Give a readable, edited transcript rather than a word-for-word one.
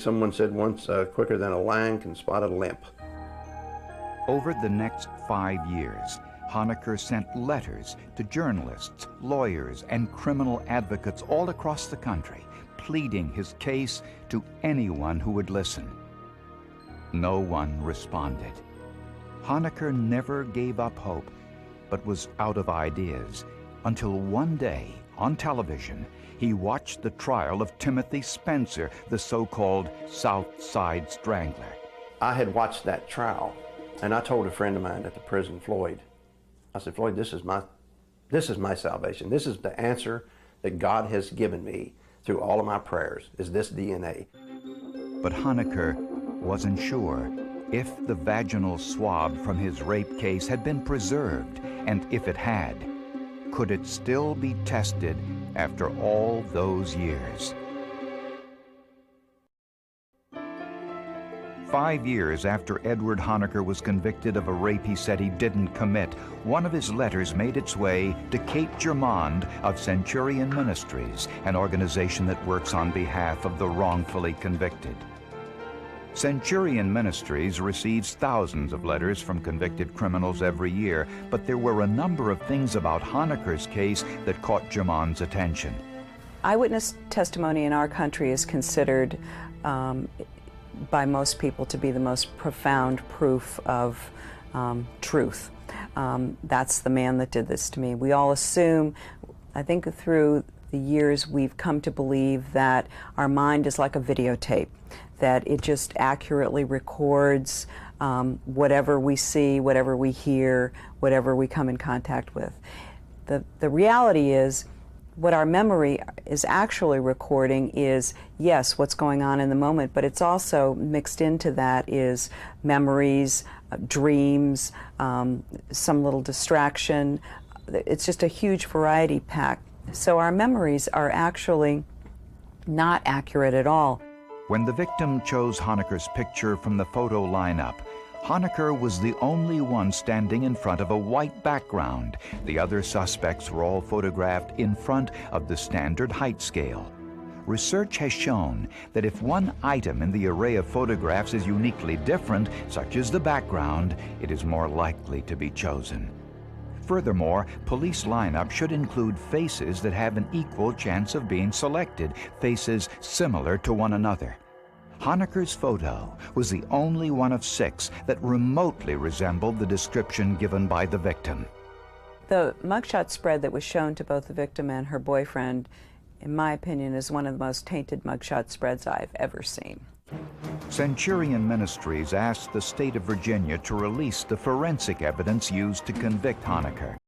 Someone said once, quicker than a lion can spot a limp. Over the next 5 years, Honecker sent letters to journalists, lawyers, and criminal advocates all across the country, pleading his case to anyone who would listen. No one responded. Honecker never gave up hope, but was out of ideas, until one day, on television, he watched the trial of Timothy Spencer, the so-called South Side Strangler. I had watched that trial, and I told a friend of mine at the prison, Floyd, I said, Floyd, this is my salvation. This is the answer that God has given me through all of my prayers, is this DNA. But Honecker wasn't sure if the vaginal swab from his rape case had been preserved, and if it had, could it still be tested after all those years? 5 years after Edward Honecker was convicted of a rape he said he didn't commit, one of his letters made its way to Kate Germond of Centurion Ministries, an organization that works on behalf of the wrongfully convicted. Centurion Ministries receives thousands of letters from convicted criminals every year, but there were a number of things about Honecker's case that caught Germond's attention. Eyewitness testimony in our country is considered by most people to be the most profound proof of truth. That's the man that did this to me. We all assume, I think through the years we've come to believe that our mind is like a videotape, that it just accurately records whatever we see, whatever we hear, whatever we come in contact with. The reality is, what our memory is actually recording is, yes, what's going on in the moment, but it's also mixed into that is memories, dreams, some little distraction. It's just a huge variety pack. So our memories are actually not accurate at all. When the victim chose Honecker's picture from the photo lineup, Honecker was the only one standing in front of a white background. The other suspects were all photographed in front of the standard height scale. Research has shown that if one item in the array of photographs is uniquely different, such as the background, it is more likely to be chosen. Furthermore, police lineup should include faces that have an equal chance of being selected, faces similar to one another. Honecker's photo was the only one of 6 that remotely resembled the description given by the victim. The mugshot spread that was shown to both the victim and her boyfriend, in my opinion, is one of the most tainted mugshot spreads I've ever seen. Centurion Ministries asked the state of Virginia to release the forensic evidence used to convict Honecker.